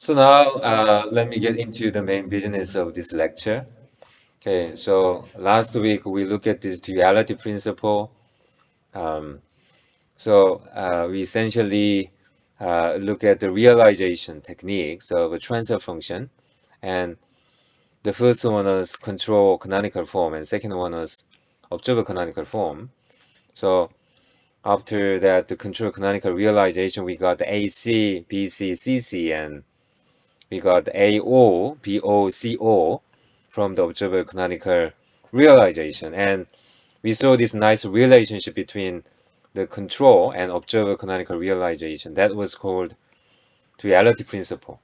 So now let me get into the main business of this lecture. Okay, so last week we looked at this duality principle. Um, we essentially look at the realization techniques of a transfer function, and the first one was control canonical form, and second one was observer canonical form. So after that, the control canonical realization, we got AC, BC, CC, and we got AO, BO, CO from the observer canonical realization. And we saw this nice relationship between the control and observer canonical realization. That was called duality principle.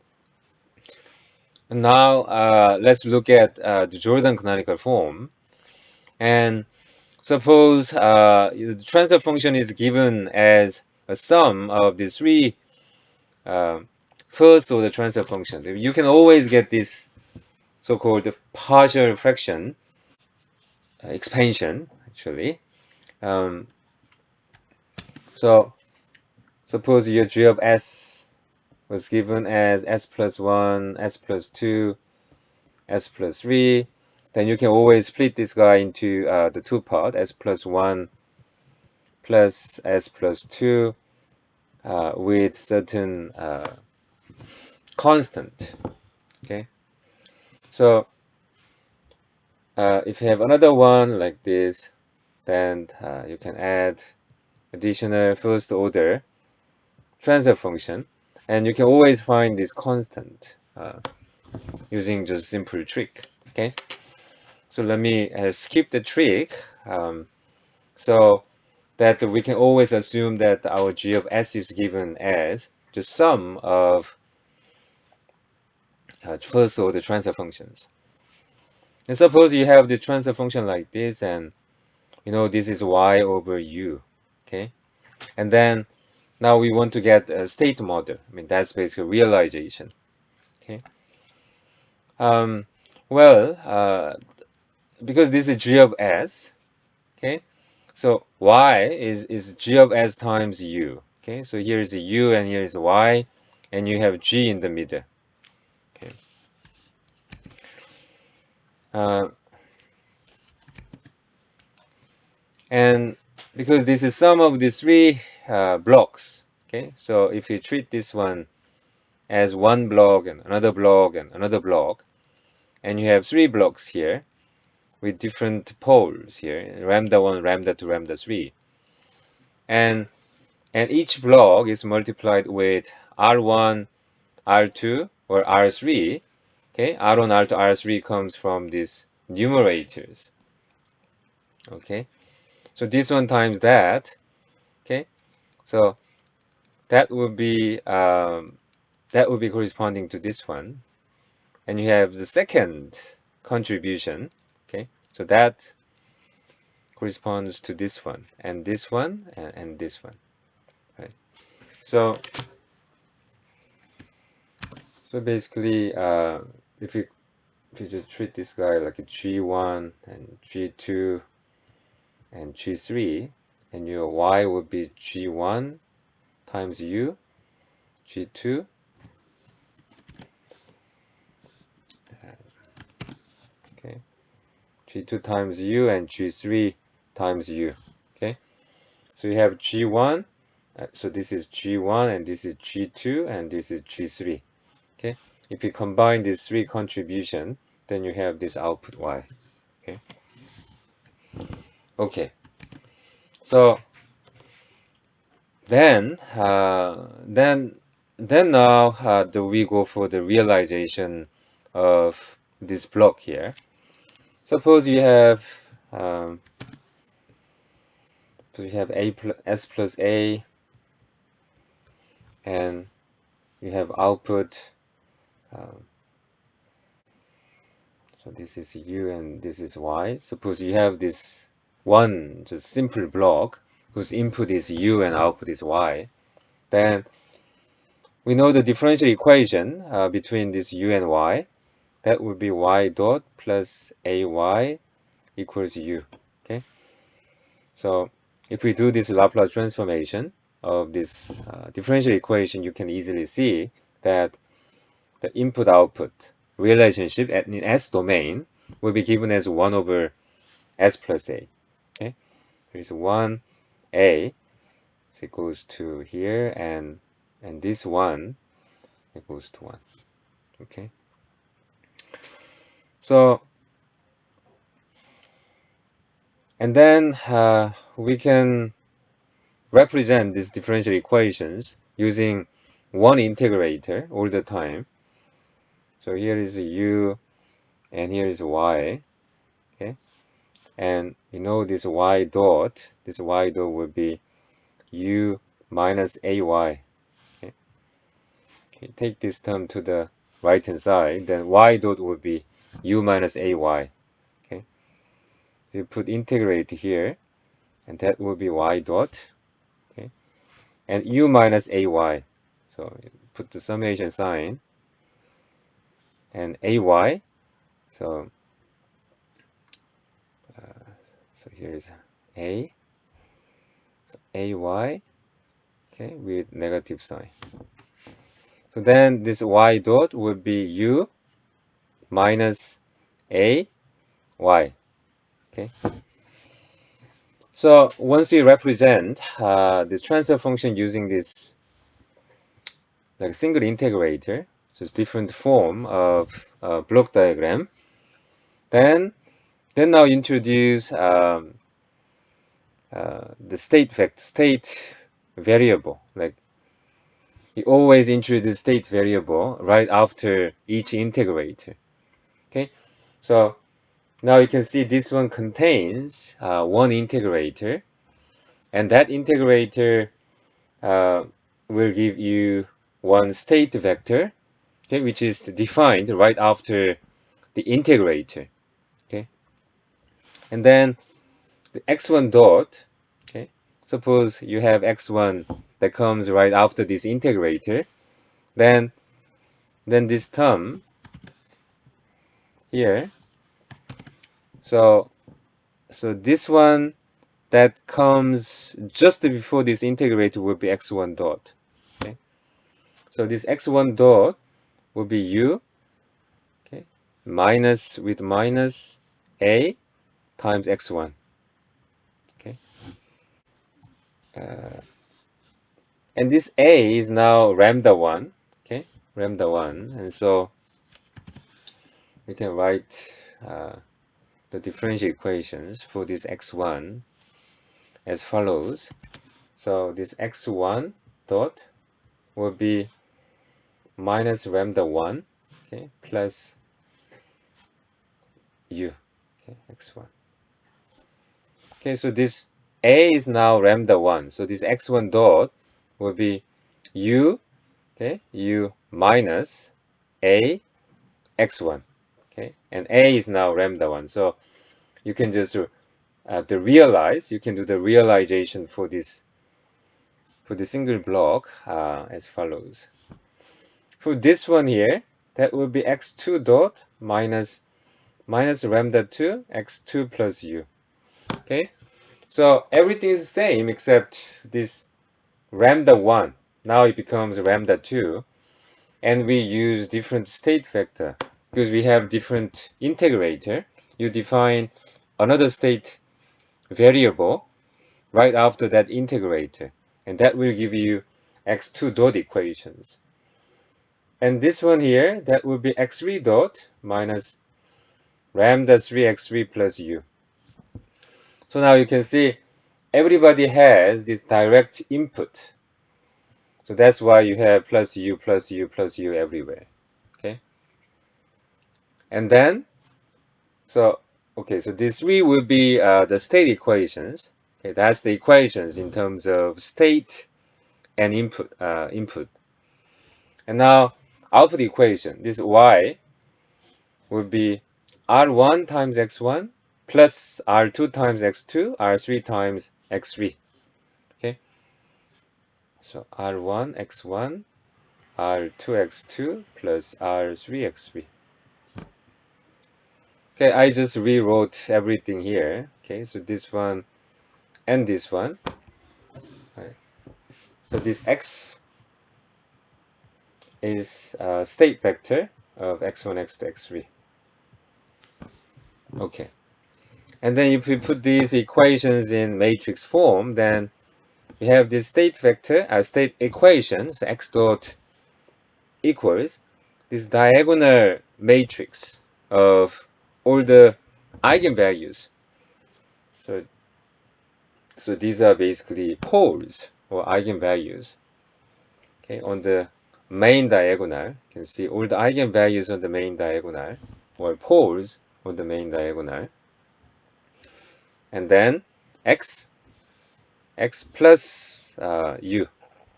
And now let's look at the Jordan canonical form. And suppose the transfer function is given as a sum of the three uh, first order transfer function. You can always get this so-called partial fraction expansion, actually. Um, so suppose your g of s was given as s plus 1, s plus 2, s plus 3. Then you can always split this guy into the two part, s plus 1 plus s plus 2 with certain constant. Okay, so if you have another one like this, then you can add additional first order transfer function, and you can always find this constant using just simple trick. Okay, so let me skip the trick, so that we can always assume that our g of s is given as the sum of first order transfer functions. And suppose you have the transfer function like this, and you know this is y over u. Okay, and then now we want to get a state model. I mean, that's basically realization. Okay. Um, well, because this is g of s, okay, so y is g of s times u. Okay, so here is u and here is y, and you have g in the middle. Okay. Uh, and because this is sum of the three blocks, okay, so if you treat this one as one block and another block and another block, and you have three blocks here with different poles here, lambda 1, lambda 2, lambda 3, and each block is multiplied with R1, R2, or R3. Okay, R1, R2, R3 comes from these numerators. Okay, so this one times that. Okay, so that would be corresponding to this one, and you have the second contribution. Okay, so that corresponds to this one, and this one, and this one. Right. So basically, if you just treat this guy like a G1 and G2 and G3, and your Y would be G1 times U, G2, okay, G2 times U and G3 times U, okay. So you have G1, so this is G1 and this is G2 and this is G3, okay. If you combine these three contribution, then you have this output Y, okay. Okay, so then now do we go for the realization of this block here. Suppose you have s plus a, and you have output, so this is u and this is y. Suppose you have this one just simple block whose input is u and output is y. Then we know the differential equation between this u and y. That would be y dot plus ay equals u. Okay, so if we do this Laplace transformation of this differential equation, you can easily see that the input-output relationship in S domain will be given as 1 over S plus A. Okay, here's 1A, so it goes to here, and this one, it goes to 1. Okay, so and then we can represent these differential equations using one integrator all the time. So here is u and here is y. Okay, and you know this y dot will be u minus ay. Okay? Okay, take this term to the right hand side, then y dot will be u minus ay. Okay, you put integrate here, and that will be y dot. Okay, and u minus ay. So put the summation sign and ay. So so here's a, so ay. Okay, with negative sign. So then this y dot would be u minus a y. Okay. So once we represent the transfer function using this like single integrator, so it's different form of block diagram, then now introduce the state variable. Like you always introduce state variable right after each integrator. Okay, so now you can see this one contains one integrator, and that integrator will give you one state vector, okay, which is defined right after the integrator. Okay, and then the x1 dot. Okay, suppose you have x1 that comes right after this integrator, then this term here. So this one that comes just before this integrator will be x1 dot. Okay, so this x1 dot will be u, okay, minus with minus a times x1. Okay, and this a is now lambda 1. Okay, lambda 1, and so we can write the differential equations for this x1 as follows. So this x1 dot will be minus lambda 1, okay, plus u, okay, x1. Okay, so this a is now lambda 1, so this x1 dot will be u, okay, u minus a x1. Okay, and a is now lambda 1, so you can just you can do the realization for this single block as follows. For this one here, that will be x2 dot minus lambda 2 x2 plus u. Okay, so everything is the same except this lambda 1. Now it becomes lambda 2, and we use different state vector because we have different integrator. You define another state variable right after that integrator, and that will give you x2 dot equations. And this one here, that will be x3 dot minus lambda 3 x3 plus u. So now you can see everybody has this direct input. So that's why you have plus u plus u plus u everywhere. Okay. And then, so these three will be the state equations. Okay, that's the equations in terms of state and input. And now output equation, this y would be r1 times x1 plus r2 times x2, r3 times x3. Okay, so r1 x1, r2 x2 plus r3 x3. Okay, I just rewrote everything here. Okay, so this one and this one. Right. So this x is a state vector of x1, x2, x3. Okay. And then if we put these equations in matrix form, then we have this state vector, state equation, so x dot equals this diagonal matrix of all the eigenvalues. So these are basically poles or eigenvalues. Okay, on the main diagonal, you can see all the eigenvalues on the main diagonal, or poles on the main diagonal. And then x plus u.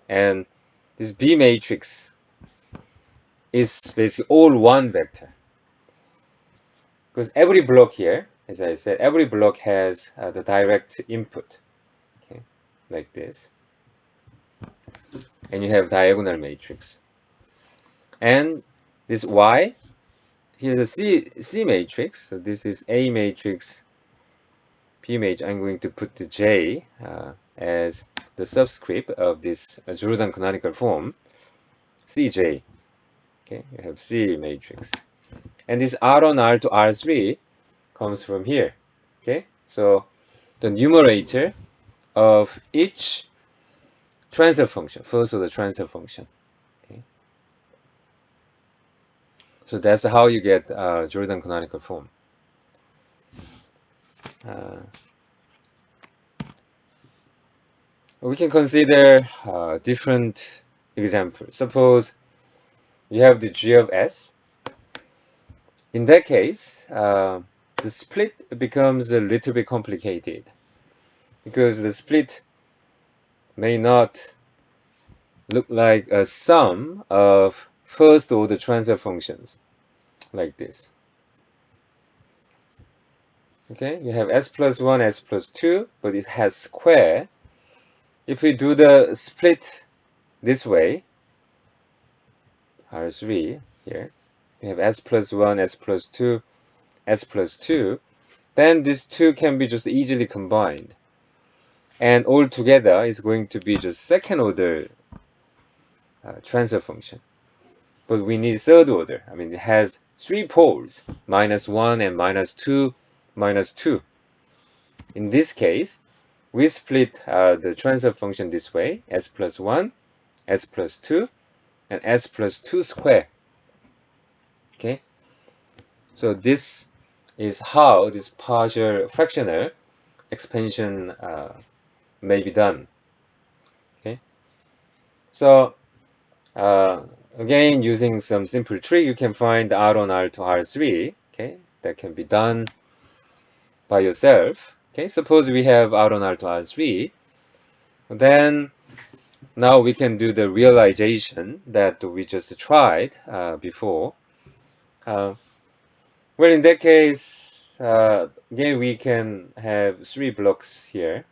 And this B matrix is basically all one vector. Because every block here, as I said, every block has the direct input. Okay, like this. And you have diagonal matrix. And this Y, here's a C matrix. So this is A matrix, P matrix. I'm going to put the J as the subscript of this Jordan canonical form, Cj. Okay, you have C matrix. And this R1, R2, R3 comes from here. Okay, so the numerator of each transfer function, first of the transfer function. Okay, so that's how you get Jordan canonical form. We can consider different examples. Suppose you have the G of S. In that case, the split becomes a little bit complicated because the split may not look like a sum of first order transfer functions like this. Okay, you have s plus 1, s plus 2, but it has square. If we do the split this way, R3 here, you have s plus 1, s plus 2, s plus 2, then these two can be just easily combined. And all together is going to be just second order transfer function. But we need third order. I mean, it has three poles, -1 and -2, -2. In this case, we split the transfer function this way, s plus 1, s plus 2, and s plus 2 square. Okay? So this is how this partial fractional expansion may be done. Okay? So again, using some simple trick, you can find R1, R2, R3. Okay? That can be done by yourself. Okay? Suppose we have R1, R2, R3. Then now we can do the realization that we just tried before. Well, in that case, again, we can have three blocks here.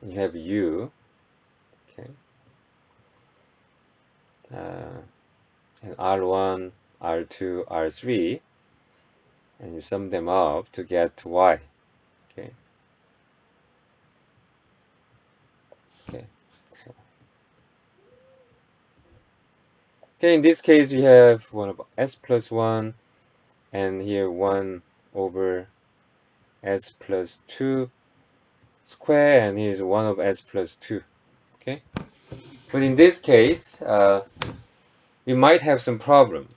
You have U, okay, and R1, R2, R3, and you sum them up to get Y. Okay. Okay. So, okay, in this case, we have one of S plus 1, and here 1 over S plus 2 square, and here's 1 of S plus 2. Okay. But in this case, we might have some problem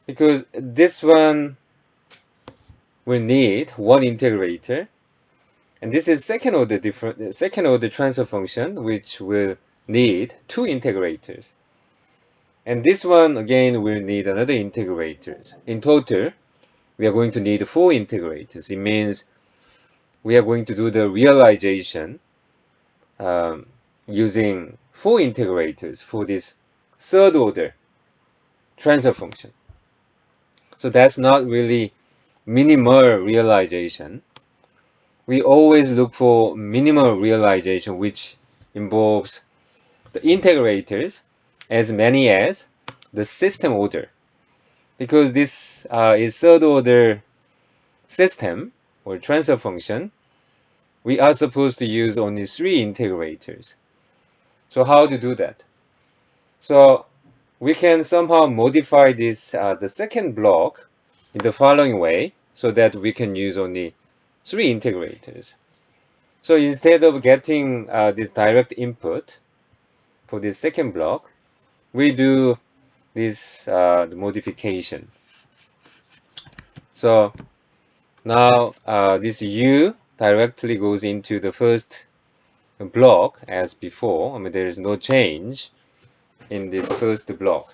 because this one will need one integrator, and this is second order transfer function, which will need two integrators, and this one again will need another integrators. In total, we are going to need four integrators. It means we are going to do the realization using four integrators for this third order transfer function. So that's not really minimal realization. We always look for minimal realization, which involves the integrators as many as the system order. Because this is third order system or transfer function, we are supposed to use only three integrators. So how to do that? So we can somehow modify this the second block in the following way so that we can use only 3 integrators. So instead of getting this direct input for this second block, we do this the modification. So now this U directly goes into the first block as before. I mean, there is no change in this first block.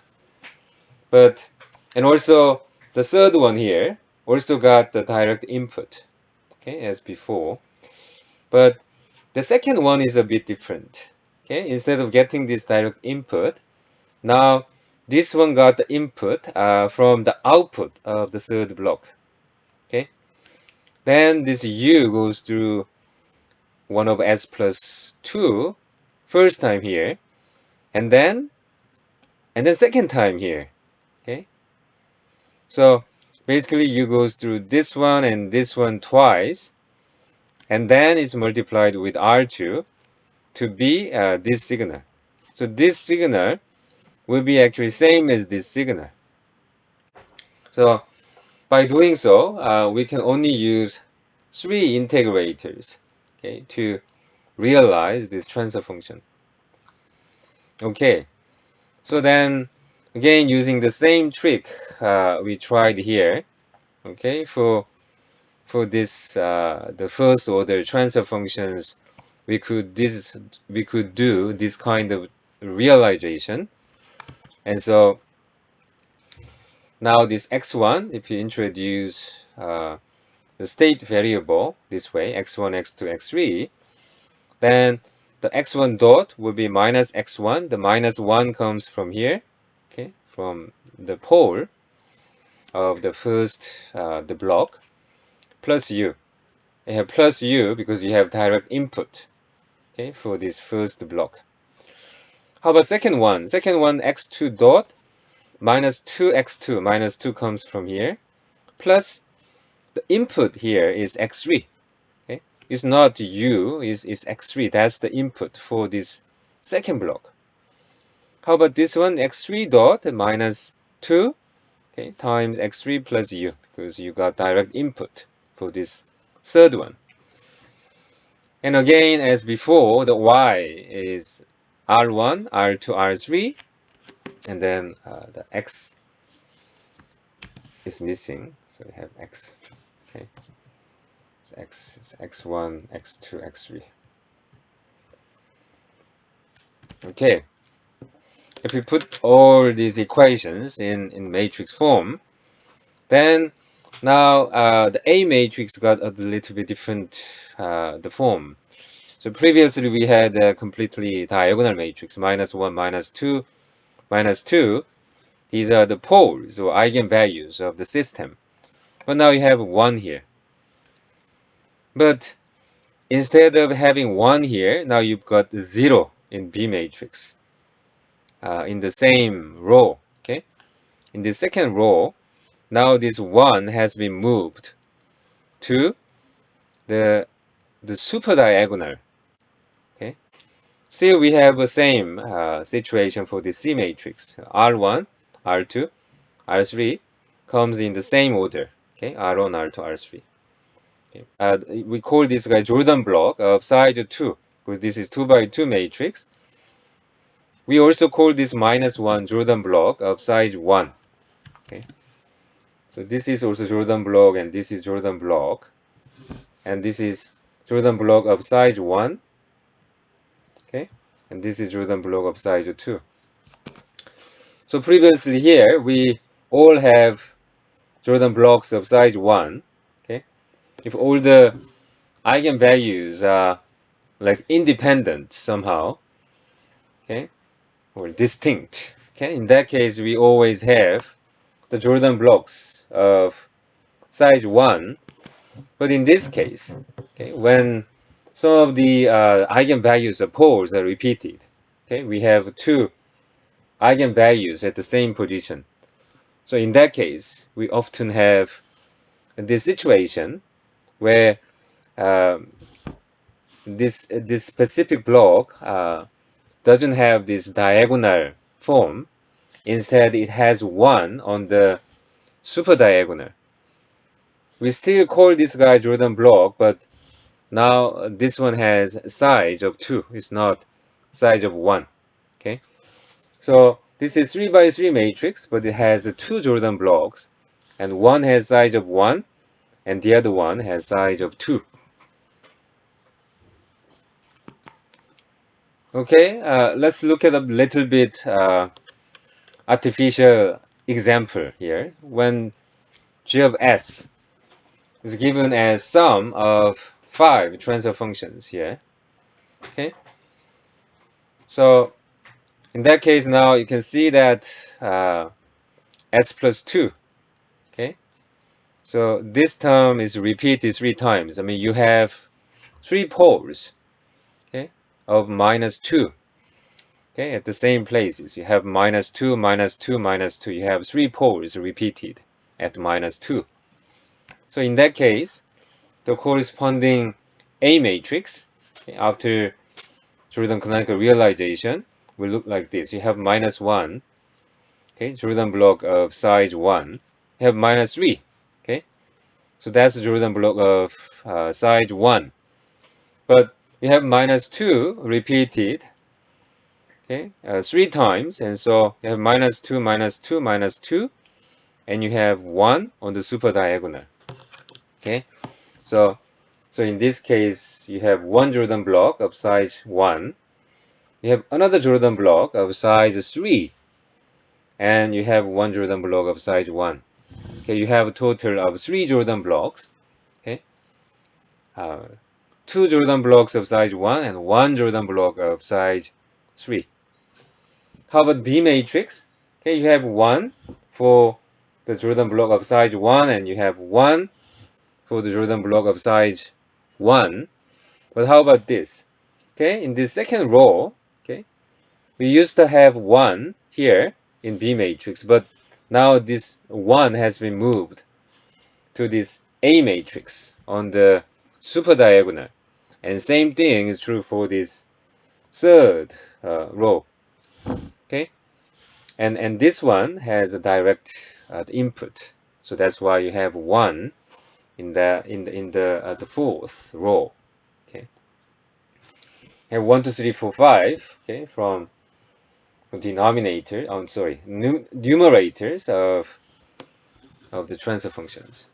And also the third one here also got the direct input, okay, as before. But the second one is a bit different. Okay, instead of getting this direct input, now this one got the input from the output of the third block. Okay, then this U goes through 1 over S plus 2 first time here, and then second time here. Okay, so basically U goes through this one and this one twice, and then it's multiplied with R2 to be this signal. So this signal will be actually same as this signal. So by doing so, we can only use 3 integrators, okay, to realize this transfer function. Okay, so then again using the same trick we tried here, okay, for this the first order transfer functions, we could do this kind of realization. And so now this x1, if you introduce the state variable this way, x1, x2, x3, then the x1 dot will be minus x1. The minus 1 comes from here, okay, from the pole of the first the block, plus u. You have plus u because you have direct input, okay, for this first block. How about second one? Second one, x2 dot minus 2x2. Minus 2 comes from here, plus the input here is x3. Okay, it's not u, it's x3. That's the input for this second block. How about this one? x3 dot minus 2, okay, times x3 plus u, because you got direct input for this third one. And again, as before, the y is r1, r2, r3, and then the x is missing, so we have x. Okay, x is x1, x2, x3. Okay, if we put all these equations in matrix form, then now the A matrix got a little bit different the form. So previously we had a completely diagonal matrix, minus 1, minus 2, minus 2. These are the poles or eigenvalues of the system. But now you have 1 here. But instead of having 1 here, now you've got 0 in B matrix in the same row. Okay, in the second row, now this 1 has been moved to the super diagonal. Okay, still we have the same situation for the C matrix. R1, R2, R3 comes in the same order. Okay, R1, R2, R3. Okay. We call this guy Jordan block of size 2, because this is 2 by 2 matrix. We also call this minus 1 Jordan block of size 1. Okay. So this is also Jordan block, and this is Jordan block, and this is Jordan block of size 1. Okay, and this is Jordan block of size 2. So previously here we all have Jordan blocks of size 1. Okay, if all the eigenvalues are like independent somehow, okay, or distinct, okay, in that case we always have the Jordan blocks of size 1. But in this case, okay, when some of the eigenvalues of poles are repeated, okay, we have 2 eigenvalues at the same position. So in that case, we often have this situation where this specific block doesn't have this diagonal form. instead it has 1 on the super diagonal. We still call this guy Jordan block, but now this one has size of 2. It's not size of 1. Okay, so this is 3 by 3 matrix, but it has 2 Jordan blocks, and one has size of 1 and the other one has size of 2. Okay, let's look at a little bit artificial example here. When g of s is given as sum of 5 transfer functions here. Okay, so in that case now you can see that s plus 2. Okay, so this term is repeated 3 times. I mean, you have 3 poles, okay, of minus 2. Okay, at the same places. You have minus 2, minus 2, minus 2. You have 3 poles repeated at minus 2. So in that case, the corresponding A matrix, okay, after Jordan canonical realization, will look like this. You have minus 1, okay, Jordan block of size 1. You have minus 3, okay. So that's the Jordan block of size 1. But you have minus 2 repeated, okay, 3 times, and so you have minus 2, minus 2, minus 2, and you have 1 on the super diagonal. Okay, so in this case, you have one Jordan block of size 1, you have another Jordan block of size 3, and you have one Jordan block of size 1. Okay, you have a total of 3 Jordan blocks. Okay, 2 Jordan blocks of size 1 and 1 Jordan block of size 3. How about B matrix? Okay, you have 1 for the Jordan block of size 1, and you have 1 for the Jordan block of size 1. But how about this? Okay, in the second row, okay, we used to have 1 here in B matrix, but now this 1 has been moved to this A matrix on the super diagonal. And same thing is true for this third row. Okay, and this one has a direct input, so that's why you have 1 in the fourth row. Okay, and 1, 2, 3, 4, 5. Okay, from denominator. I'm sorry, numerators of the transfer functions.